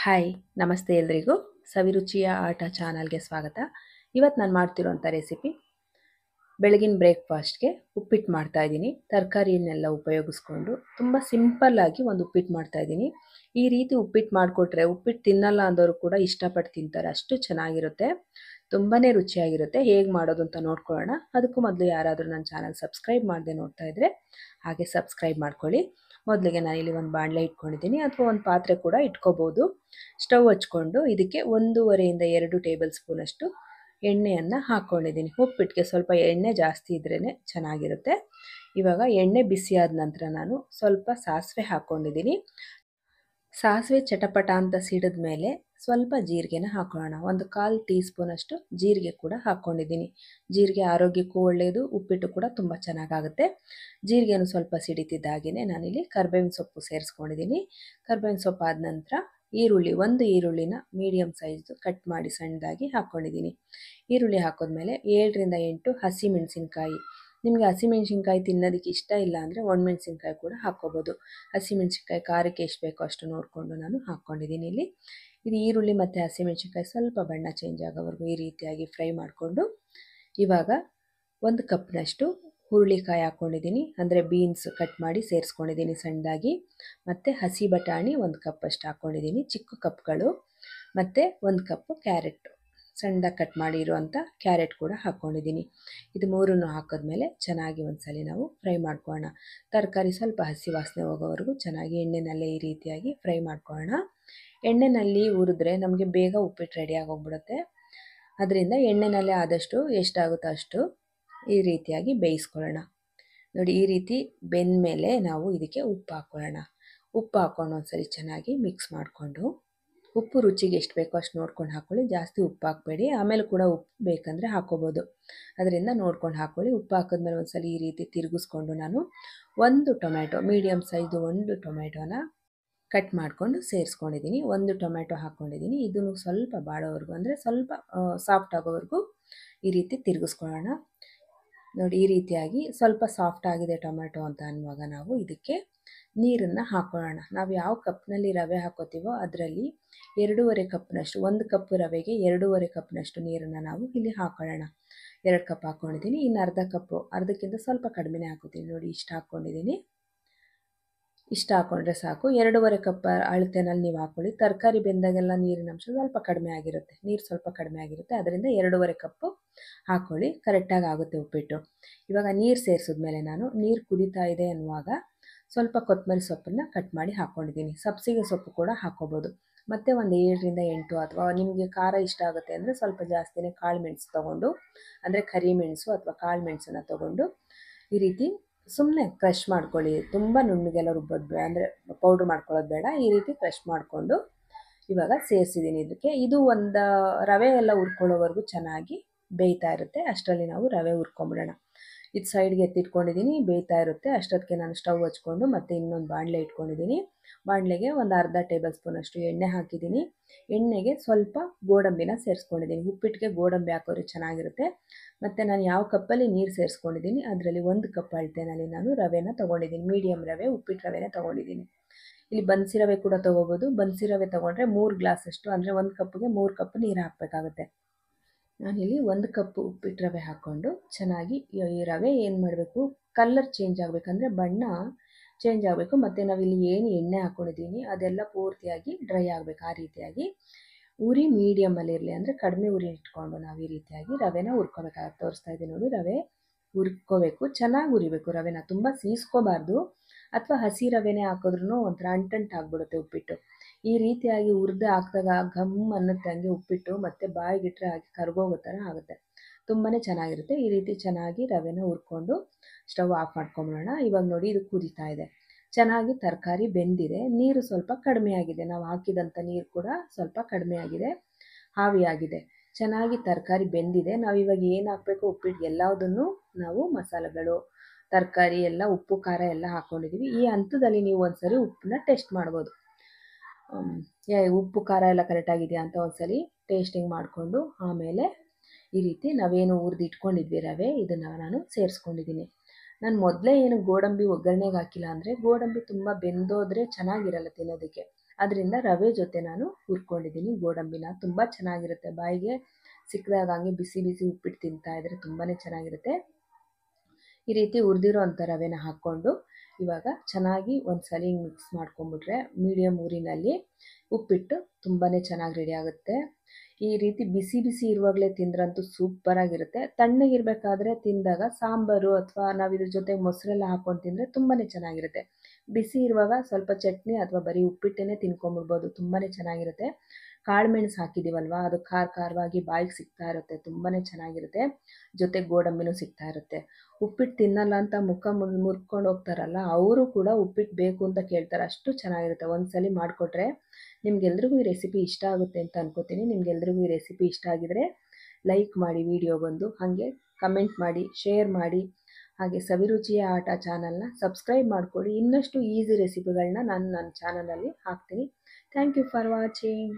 Hi ನಮಸ್ತೆ ಎಲ್ರಿಗೂ ಸವಿರುಚಿಯ ಆಟ ಚಾನಲ್ಗೆ ಸ್ವಾಗತ. ಇವತ್ತು ನಾನು ಮಾಡ್ತಿರೋಂಥ ರೆಸಿಪಿ ಬೆಳಗಿನ ಬ್ರೇಕ್ಫಾಸ್ಟ್ಗೆ ಉಪ್ಪಿಟ್ಟು ಮಾಡ್ತಾಯಿದ್ದೀನಿ. ತರಕಾರಿಯನ್ನೆಲ್ಲ ಉಪಯೋಗಿಸ್ಕೊಂಡು ತುಂಬ ಸಿಂಪಲ್ಲಾಗಿ ಒಂದು ಉಪ್ಪಿಟ್ಟು ಮಾಡ್ತಾಯಿದ್ದೀನಿ. ಈ ರೀತಿ ಉಪ್ಪಿಟ್ಟು ಮಾಡಿಕೊಟ್ರೆ ಉಪ್ಪಿಟ್ಟು ತಿನ್ನಲ್ಲ ಅಂದವರು ಕೂಡ ಇಷ್ಟಪಟ್ಟು ತಿಂತಾರೆ, ಅಷ್ಟು ಚೆನ್ನಾಗಿರುತ್ತೆ, ತುಂಬಾ ರುಚಿಯಾಗಿರುತ್ತೆ. ಹೇಗೆ ಮಾಡೋದು ಅಂತ ನೋಡ್ಕೊಳ್ಳೋಣ. ಅದಕ್ಕೂ ಮೊದಲು ಯಾರಾದರೂ ನನ್ನ ಚಾನಲ್ ಸಬ್ಸ್ಕ್ರೈಬ್ ಮಾಡದೆ ನೋಡ್ತಾ ಇದ್ದರೆ ಹಾಗೆ ಸಬ್ಸ್ಕ್ರೈಬ್ ಮಾಡ್ಕೊಳ್ಳಿ. ಮೊದಲಿಗೆ ನಾನಿಲ್ಲಿ ಒಂದು ಬಾಣಲೆ ಇಟ್ಕೊಂಡಿದ್ದೀನಿ, ಅಥವಾ ಒಂದು ಪಾತ್ರೆ ಕೂಡ ಇಟ್ಕೋಬೋದು. ಸ್ಟವ್ ಹಚ್ಕೊಂಡು ಇದಕ್ಕೆ 1.5 ಇಂದ 2 ಟೇಬಲ್ ಸ್ಪೂನಷ್ಟು ಎಣ್ಣೆಯನ್ನು ಹಾಕ್ಕೊಂಡಿದ್ದೀನಿ. ಉಪ್ಪಿಟ್ಟಿಗೆ ಸ್ವಲ್ಪ ಎಣ್ಣೆ ಜಾಸ್ತಿ ಇದ್ರೇ ಚೆನ್ನಾಗಿರುತ್ತೆ. ಇವಾಗ ಎಣ್ಣೆ ಬಿಸಿಯಾದ ನಂತರ ನಾನು ಸ್ವಲ್ಪ ಸಾಸಿವೆ ಹಾಕ್ಕೊಂಡಿದ್ದೀನಿ. ಸಾಸಿವೆ ಚಟಪಟ ಅಂತ ಸಿಡಿದ ಮೇಲೆ ಸ್ವಲ್ಪ ಜೀರಿಗೆನ ಹಾಕೊಳ್ಳೋಣ. 1/4 ಟೀ ಸ್ಪೂನಷ್ಟು ಜೀರಿಗೆ ಕೂಡ ಹಾಕ್ಕೊಂಡಿದ್ದೀನಿ. ಜೀರಿಗೆ ಆರೋಗ್ಯಕ್ಕೂ ಒಳ್ಳೆಯದು, ಉಪ್ಪಿಟ್ಟು ಕೂಡ ತುಂಬ ಚೆನ್ನಾಗಾಗುತ್ತೆ. ಜೀರಿಗೆನೂ ಸ್ವಲ್ಪ ಸಿಡಿತಿದ್ದಾಗೇ ನಾನಿಲ್ಲಿ ಕರ್ಬೇವಿನ ಸೊಪ್ಪು ಸೇರಿಸ್ಕೊಂಡಿದ್ದೀನಿ. ಕರ್ಬೇವಿನ ಸೊಪ್ಪು ಆದ ನಂತರ ಒಂದು ಈರುಳ್ಳಿನ ಮೀಡಿಯಮ್ ಸೈಜ್ ಕಟ್ ಮಾಡಿ ಸಣ್ಣದಾಗಿ ಹಾಕ್ಕೊಂಡಿದ್ದೀನಿ. ಈರುಳ್ಳಿ ಹಾಕಿದ್ಮೇಲೆ 7 ರಿಂದ 8 ಹಸಿಮೆಣಸಿನ್ಕಾಯಿ. ನಿಮಗೆ ಹಸಿಮೆಣ್ಸಿನ್ಕಾಯಿ ತಿನ್ನೋದಕ್ಕೆ ಇಷ್ಟ ಇಲ್ಲ ಅಂದರೆ ಒಣಮೆಣ್ಸಿನ್ಕಾಯಿ ಕೂಡ ಹಾಕ್ಕೋಬೋದು. ಹಸಿಮೆಣ್ಸಿನ್ಕಾಯಿ ಖಾರಕ್ಕೆ ಎಷ್ಟು ಬೇಕೋ ಅಷ್ಟು ನೋಡಿಕೊಂಡು ನಾನು ಹಾಕ್ಕೊಂಡಿದ್ದೀನಿ. ಇಲ್ಲಿ ಇದು ಈರುಳ್ಳಿ ಮತ್ತು ಹಸಿಮೆಣ್ಸಿನ್ಕಾಯಿ ಸ್ವಲ್ಪ ಬಣ್ಣ ಚೇಂಜ್ ಆಗೋವರೆಗೂ ಈ ರೀತಿಯಾಗಿ ಫ್ರೈ ಮಾಡಿಕೊಂಡು, ಇವಾಗ 1 ಕಪ್ನಷ್ಟು ಹುರುಳಿಕಾಯಿ ಹಾಕ್ಕೊಂಡಿದ್ದೀನಿ, ಅಂದರೆ ಬೀನ್ಸ್ ಕಟ್ ಮಾಡಿ ಸೇರಿಸ್ಕೊಂಡಿದ್ದೀನಿ ಸಣ್ಣದಾಗಿ. ಮತ್ತು ಹಸಿ ಬಟಾಣಿ 1 ಕಪ್ಪಷ್ಟು ಹಾಕ್ಕೊಂಡಿದ್ದೀನಿ, ಚಿಕ್ಕ ಕಪ್ಗಳು. ಮತ್ತು 1 ಕಪ್ ಕ್ಯಾರೆಟ್ ಸಣ್ಣದಾಗಿ ಕಟ್ ಮಾಡಿರುವಂಥ ಕ್ಯಾರೆಟ್ ಕೂಡ ಹಾಕ್ಕೊಂಡಿದ್ದೀನಿ. ಇದು ಮೂರನ್ನು ಹಾಕಿದ್ಮೇಲೆ ಚೆನ್ನಾಗಿ ಒಂದ್ಸಲಿ ನಾವು ಫ್ರೈ ಮಾಡ್ಕೊಳ್ಳೋಣ. ತರಕಾರಿ ಸ್ವಲ್ಪ ಹಸಿ ವಾಸನೆ ಹೋಗೋವರೆಗೂ ಚೆನ್ನಾಗಿ ಎಣ್ಣೆನಲ್ಲೇ ಈ ರೀತಿಯಾಗಿ ಫ್ರೈ ಮಾಡ್ಕೊಳ್ಳೋಣ. ಎಣ್ಣೆನಲ್ಲಿ ಹುರಿದ್ರೆ ನಮಗೆ ಬೇಗ ಉಪ್ಪಿಟ್ಟು ರೆಡಿಯಾಗಿ ಹೋಗ್ಬಿಡುತ್ತೆ. ಅದರಿಂದ ಎಣ್ಣೆನಲ್ಲೇ ಆದಷ್ಟು ಎಷ್ಟಾಗುತ್ತೋ ಅಷ್ಟು ಈ ರೀತಿಯಾಗಿ ಬೇಯಿಸ್ಕೊಳ್ಳೋಣ. ನೋಡಿ, ಈ ರೀತಿ ಬೆಂದ ಮೇಲೆ ನಾವು ಇದಕ್ಕೆ ಉಪ್ಪು ಹಾಕ್ಕೊಳ್ಳೋಣ. ಉಪ್ಪು ಹಾಕ್ಕೊಂಡು ಒಂದ್ಸರಿ ಚೆನ್ನಾಗಿ ಮಿಕ್ಸ್ ಮಾಡಿಕೊಂಡು, ಉಪ್ಪು ರುಚಿಗೆ ಎಷ್ಟು ಬೇಕೋ ಅಷ್ಟು ನೋಡ್ಕೊಂಡು ಹಾಕ್ಕೊಳ್ಳಿ, ಜಾಸ್ತಿ ಉಪ್ಪು ಹಾಕಬೇಡಿ. ಆಮೇಲೆ ಕೂಡ ಉಪ್ಪು ಬೇಕಂದರೆ ಹಾಕ್ಕೋಬೋದು, ಅದರಿಂದ ನೋಡ್ಕೊಂಡು ಹಾಕ್ಕೊಳ್ಳಿ. ಉಪ್ಪು ಹಾಕಿದ್ಮೇಲೆ ಒಂದ್ಸಲ ಈ ರೀತಿ ತಿರುಗಿಸ್ಕೊಂಡು ನಾನು 1 ಟೊಮ್ಯಾಟೊ, ಮೀಡಿಯಮ್ ಸೈಜು 1 ಟೊಮ್ಯಾಟೊನ ಕಟ್ ಮಾಡಿಕೊಂಡು ಸೇರಿಸ್ಕೊಂಡಿದ್ದೀನಿ. 1 ಟೊಮ್ಯಾಟೊ ಹಾಕ್ಕೊಂಡಿದ್ದೀನಿ. ಇದನ್ನು ಸ್ವಲ್ಪ ಬಾಡೋವರೆಗೂ, ಅಂದರೆ ಸ್ವಲ್ಪ ಸಾಫ್ಟ್ ಆಗೋವರೆಗೂ ಈ ರೀತಿ ತಿರುಗಿಸ್ಕೊಳ್ಳೋಣ. ನೋಡಿ, ಈ ರೀತಿಯಾಗಿ ಸ್ವಲ್ಪ ಸಾಫ್ಟ್ ಆಗಿದೆ ಟೊಮ್ಯಾಟೊ ಅಂತ ಅನ್ನುವಾಗ ನಾವು ಇದಕ್ಕೆ ನೀರನ್ನು ಹಾಕ್ಕೊಳ್ಳೋಣ. ನಾವು ಯಾವ ಕಪ್ನಲ್ಲಿ ರವೆ ಹಾಕೋತೀವೋ ಅದರಲ್ಲಿ 2.5 ಕಪ್ನಷ್ಟು, 1 ಕಪ್ ರವೆಗೆ 2.5 ಕಪ್ನಷ್ಟು ನೀರನ್ನು ನಾವು ಇಲ್ಲಿ ಹಾಕ್ಕೊಳ್ಳೋಣ. 2 ಕಪ್ ಹಾಕ್ಕೊಂಡಿದ್ದೀನಿ. ಇನ್ನು ಅರ್ಧ ಕಪ್ಪು, ಅರ್ಧಕ್ಕಿಂತ ಸ್ವಲ್ಪ ಕಡಿಮೆನೇ ಹಾಕೋತೀನಿ. ನೋಡಿ, ಇಷ್ಟು ಹಾಕ್ಕೊಂಡಿದ್ದೀನಿ. ಇಷ್ಟು ಹಾಕ್ಕೊಂಡ್ರೆ ಸಾಕು. 2.5 ಕಪ್ ಅಳತೆನಲ್ಲಿ ನೀವು ಹಾಕ್ಕೊಳ್ಳಿ. ತರಕಾರಿ ಬೆಂದಾಗೆಲ್ಲ ನೀರಿನ ಅಂಶ ಸ್ವಲ್ಪ ಕಡಿಮೆ ಆಗಿರುತ್ತೆ, ನೀರು ಸ್ವಲ್ಪ ಕಡಿಮೆ ಆಗಿರುತ್ತೆ, ಅದರಿಂದ 2.5 ಕಪ್ಪು ಹಾಕ್ಕೊಳ್ಳಿ, ಕರೆಕ್ಟಾಗಿ ಆಗುತ್ತೆ ಉಪ್ಪಿಟ್ಟು. ಇವಾಗ ನೀರು ಸೇರಿಸಿದ್ಮೇಲೆ ನಾನು ನೀರು ಕುದೀತಾ ಇದೆ ಅನ್ನುವಾಗ ಸ್ವಲ್ಪ ಕೊತ್ತಂಬರಿ ಸೊಪ್ಪನ್ನು ಕಟ್ ಮಾಡಿ ಹಾಕ್ಕೊಂಡಿದ್ದೀನಿ. ಸಬ್ಸಿಗೆ ಸೊಪ್ಪು ಕೂಡ ಹಾಕ್ಕೋಬೋದು. ಮತ್ತು ಒಂದು 7 ರಿಂದ 8, ಅಥವಾ ನಿಮಗೆ ಖಾರ ಇಷ್ಟ ಆಗುತ್ತೆ ಅಂದರೆ ಸ್ವಲ್ಪ ಜಾಸ್ತಿನೇ ಕಾಳು ಮೆಣಸು ತೊಗೊಂಡು, ಅಂದರೆ ಕರಿಮೆಣಸು ಅಥವಾ ಕಾಳು ಮೆಣಸನ್ನು ತೊಗೊಂಡು ಈ ರೀತಿ ಸುಮ್ಮನೆ ಕ್ರಷ್ ಮಾಡ್ಕೊಳ್ಳಿ. ತುಂಬ ನುಣ್ಣಗೆಲ್ಲ ರುಬ್ಬೋದು ಬೇಡ, ಅಂದರೆ ಪೌಡ್ರ್ ಮಾಡ್ಕೊಳ್ಳೋದು ಬೇಡ. ಈ ರೀತಿ ಕ್ರಷ್ ಮಾಡಿಕೊಂಡು ಇವಾಗ ಸೇರಿಸಿದ್ದೀನಿ ಇದಕ್ಕೆ. ಇದು ಒಂದು ರವೆ ಎಲ್ಲ ಹುರ್ಕೊಳ್ಳೋವರೆಗೂ ಚೆನ್ನಾಗಿ ಬೇಯ್ತಾ ಇರುತ್ತೆ. ಅಷ್ಟರಲ್ಲಿ ನಾವು ರವೆ ಹುರ್ಕೊಂಬಿಡೋಣ. ಇದು ಸೈಡ್ಗೆ ಎತ್ತಿಟ್ಕೊಂಡಿದ್ದೀನಿ, ಬೇಯ್ತಾ ಇರುತ್ತೆ. ಅಷ್ಟೊತ್ತಿಗೆ ನಾನು ಸ್ಟವ್ ಹಚ್ಕೊಂಡು ಮತ್ತೆ ಇನ್ನೊಂದು ಬಾಣಲೆ ಇಟ್ಕೊಂಡಿದ್ದೀನಿ. ಬಾಣಲೆಗೆ ಒಂದು ಅರ್ಧ ಟೇಬಲ್ ಸ್ಪೂನಷ್ಟು ಎಣ್ಣೆ ಹಾಕಿದ್ದೀನಿ. ಎಣ್ಣೆಗೆ ಸ್ವಲ್ಪ ಗೋಡಂಬಿನ ಸೇರಿಸ್ಕೊಂಡಿದ್ದೀನಿ. ಉಪ್ಪಿಟ್ಟಿಗೆ ಗೋಡಂಬಿ ಹಾಕೋದ್ರೆ ಚೆನ್ನಾಗಿರುತ್ತೆ. ಮತ್ತು ನಾನು ಯಾವ ಕಪ್ಪಲ್ಲಿ ನೀರು ಸೇರಿಸ್ಕೊಂಡಿದ್ದೀನಿ ಅದರಲ್ಲಿ 1 ಕಪ್ ಅಳತೆನಲ್ಲಿ ನಾನು ರವೆನ ತೊಗೊಂಡಿದ್ದೀನಿ. ಮೀಡಿಯಮ್ ರವೆ, ಉಪ್ಪಿಟ್ಟು ರವೆನೇ ತೊಗೊಂಡಿದ್ದೀನಿ. ಇಲ್ಲಿ ಬನ್ಸಿ ರವೆ ಕೂಡ ತೊಗೋಬೋದು. ಬನ್ಸಿ ರವೆ ತೊಗೊಂಡ್ರೆ 3 ಗ್ಲಾಸಷ್ಟು, ಅಂದರೆ 1 ಕಪ್ಗೆ 3 ಕಪ್ ನೀರು ಹಾಕಬೇಕಾಗುತ್ತೆ. ನಾನಿಲ್ಲಿ 1 ಕಪ್ ಉಪ್ಪಿಟ್ಟು ರವೆ ಹಾಕ್ಕೊಂಡು ಚೆನ್ನಾಗಿ ಈ ರವೆ ಏನು ಮಾಡಬೇಕು, ಕಲರ್ ಚೇಂಜ್ ಆಗಬೇಕಂದ್ರೆ ಬಣ್ಣ ಚೇಂಜ್ ಆಗಬೇಕು. ಮತ್ತು ನಾವಿಲ್ಲಿ ಏನು ಎಣ್ಣೆ ಹಾಕ್ಕೊಂಡಿದ್ದೀನಿ ಅದೆಲ್ಲ ಪೂರ್ತಿಯಾಗಿ ಡ್ರೈ ಆಗಬೇಕು. ಆ ರೀತಿಯಾಗಿ ಉರಿ ಮೀಡಿಯಮಲ್ಲಿ ಇರಲಿ, ಅಂದರೆ ಕಡಿಮೆ ಉರಿ ಇಟ್ಕೊಂಡು ನಾವು ಈ ರೀತಿಯಾಗಿ ರವೆನ ಹುರ್ಕೋಬೇಕಾಗುತ್ತೆ. ತೋರಿಸ್ತಾ ಇದ್ದೀನಿ ನೋಡಿ, ರವೆ ಹುರ್ಕೋಬೇಕು, ಚೆನ್ನಾಗಿ ಹುರಿಬೇಕು. ರವೆನ ತುಂಬ ಸೀಸ್ಕೋಬಾರ್ದು, ಅಥವಾ ಹಸಿ ರವೆನೇ ಹಾಕಿದ್ರೂ ಒಂಥರ ಅಂಟಂಟು ಆಗಿಬಿಡುತ್ತೆ ಉಪ್ಪಿಟ್ಟು. ಈ ರೀತಿಯಾಗಿ ಹುರಿದು ಹಾಕಿದಾಗ ಘಮ್ ಅನ್ನುತ್ತೆ ಹಂಗೆ ಉಪ್ಪಿಟ್ಟು, ಮತ್ತು ಬಾಯಿಗಿಟ್ರೆ ಹಾಗೆ ಕರ್ಗೋಗೋ ಥರ ಆಗುತ್ತೆ. ತುಂಬಾ ಚೆನ್ನಾಗಿರುತ್ತೆ. ಈ ರೀತಿ ಚೆನ್ನಾಗಿ ರವೆನ ಹುರ್ಕೊಂಡು ಸ್ಟವ್ ಆಫ್ ಮಾಡ್ಕೊಂಬಿಡೋಣ. ಇವಾಗ ನೋಡಿ, ಇದು ಕುದೀತಾ ಇದೆ, ಚೆನ್ನಾಗಿ ತರಕಾರಿ ಬೆಂದಿದೆ. ನೀರು ಸ್ವಲ್ಪ ಕಡಿಮೆ ಆಗಿದೆ, ನಾವು ಹಾಕಿದಂಥ ನೀರು ಕೂಡ ಸ್ವಲ್ಪ ಕಡಿಮೆ ಆಗಿದೆ, ಆವಿಯಾಗಿದೆ. ಚೆನ್ನಾಗಿ ತರಕಾರಿ ಬೆಂದಿದೆ. ನಾವು ಇವಾಗ ಏನು ಹಾಕಬೇಕು, ಉಪ್ಪಿಟ್ಟು ಎಲ್ಲದನ್ನು ನಾವು ಮಸಾಲೆಗಳು, ತರಕಾರಿ ಎಲ್ಲ, ಉಪ್ಪು ಖಾರ ಎಲ್ಲ ಹಾಕ್ಕೊಂಡಿದ್ದೀವಿ. ಈ ಹಂತದಲ್ಲಿ ನೀವು ಒಂದ್ಸರಿ ಉಪ್ಪನ್ನ ಟೇಸ್ಟ್ ಮಾಡ್ಬೋದು. ಉಪ್ಪು ಖಾರ ಎಲ್ಲ ಕರೆಕ್ಟಾಗಿದೆಯಾ ಅಂತ ಒಂದ್ಸಲಿ ಟೇಸ್ಟಿಂಗ್ ಮಾಡಿಕೊಂಡು, ಆಮೇಲೆ ಈ ರೀತಿ ನಾವೇನು ಹುರಿದು ಇಟ್ಕೊಂಡಿದ್ವಿ ರವೆ, ಇದನ್ನು ನಾನು ಸೇರಿಸ್ಕೊಂಡಿದ್ದೀನಿ. ನಾನು ಮೊದಲೇ ಏನು ಗೋಡಂಬಿ ಒಗ್ಗರಣೆಗೆ ಹಾಕಿಲ್ಲ, ಅಂದರೆ ಗೋಡಂಬಿ ತುಂಬ ಬೆಂದೋದ್ರೆ ಚೆನ್ನಾಗಿರಲ್ಲ ತಿನ್ನೋದಕ್ಕೆ. ಅದರಿಂದ ರವೆ ಜೊತೆ ನಾನು ಹುರ್ಕೊಂಡಿದ್ದೀನಿ ಗೋಡಂಬಿನ. ತುಂಬ ಚೆನ್ನಾಗಿರುತ್ತೆ, ಬಾಯಿಗೆ ಸಿಕ್ಕಿದಾಗ ಹಂಗೆ ಬಿಸಿ ಬಿಸಿ ಉಪ್ಪಿಟ್ಟು ತಿಂತಾ ಇದ್ದರೆ ತುಂಬಾ ಚೆನ್ನಾಗಿರುತ್ತೆ. ಈ ರೀತಿ ಹುರಿದಿರೋ ಅಂಥ ರವೆನ ಹಾಕ್ಕೊಂಡು ಇವಾಗ ಚೆನ್ನಾಗಿ ಒಂದು ಸಲ ಮಿಕ್ಸ್ ಮಾಡ್ಕೊಂಬಿಟ್ರೆ ಮೀಡಿಯಮ್ ಊರಿನಲ್ಲಿ ಉಪ್ಪಿಟ್ಟು ತುಂಬಾ ಚೆನ್ನಾಗಿ ರೆಡಿ ಆಗುತ್ತೆ. ಈ ರೀತಿ ಬಿಸಿ ಬಿಸಿ ಇರುವಾಗಲೇ ತಿಂದ್ರಂತೂ ಸೂಪರಾಗಿರುತ್ತೆ. ತಣ್ಣಗಿರಬೇಕಾದ್ರೆ ತಿಂದಾಗ ಸಾಂಬಾರು ಅಥವಾ ನಾವು ಇದ್ರ ಜೊತೆ ಮೊಸರೆಲ್ಲ ಹಾಕ್ಕೊಂಡು ತಿಂದರೆ ತುಂಬಾ ಚೆನ್ನಾಗಿರುತ್ತೆ. ಬಿಸಿ ಇರುವಾಗ ಸ್ವಲ್ಪ ಚಟ್ನಿ ಅಥವಾ ಬರೀ ಉಪ್ಪಿಟ್ಟೇ ತಿನ್ಕೊಂಬಿಡ್ಬೋದು, ತುಂಬಾ ಚೆನ್ನಾಗಿರುತ್ತೆ. ಕಾಳುಮೆಣಸು ಹಾಕಿದ್ದೀವಲ್ವ, ಅದು ಖಾರ ಖಾರವಾಗಿ ಬಾಯಿಗೆ ಸಿಗ್ತಾ ಇರುತ್ತೆ, ತುಂಬಾ ಚೆನ್ನಾಗಿರುತ್ತೆ. ಜೊತೆಗೆ ಗೋಡಂಬಿನೂ ಸಿಗ್ತಾ ಇರುತ್ತೆ. ಉಪ್ಪಿಟ್ಟು ತಿನ್ನಲ್ಲ ಅಂತ ಮುಖ ಮುರ್ಕೊಂಡು ಹೋಗ್ತಾರಲ್ಲ, ಅವರು ಕೂಡ ಉಪ್ಪಿಟ್ಟು ಬೇಕು ಅಂತ ಕೇಳ್ತಾರೆ, ಅಷ್ಟು ಚೆನ್ನಾಗಿರುತ್ತೆ. ಒಂದ್ಸಲಿ ಮಾಡಿಕೊಟ್ರೆ ನಿಮ್ಗೆಲ್ರಿಗೂ ಈ ರೆಸಿಪಿ ಇಷ್ಟ ಆಗುತ್ತೆ ಅಂತ ಅನ್ಕೋತೀನಿ. ನಿಮ್ಗೆಲ್ರಿಗೂ ಈ ರೆಸಿಪಿ ಇಷ್ಟ ಆಗಿದರೆ ಲೈಕ್ ಮಾಡಿ ವಿಡಿಯೋಗೊಂದು, ಹಾಗೆ ಕಮೆಂಟ್ ಮಾಡಿ, ಶೇರ್ ಮಾಡಿ. ಹಾಗೆ ಸವಿರುಚಿಯ ಆಟ ಚಾನಲ್ನ ಸಬ್ಸ್ಕ್ರೈಬ್ ಮಾಡ್ಕೊಳ್ಳಿ. ಇನ್ನಷ್ಟು ಈಸಿ ರೆಸಿಪಿಗಳನ್ನ ನಾನು ನನ್ನ ಚಾನಲಲ್ಲಿ ಹಾಕ್ತೀನಿ. Thank you for watching.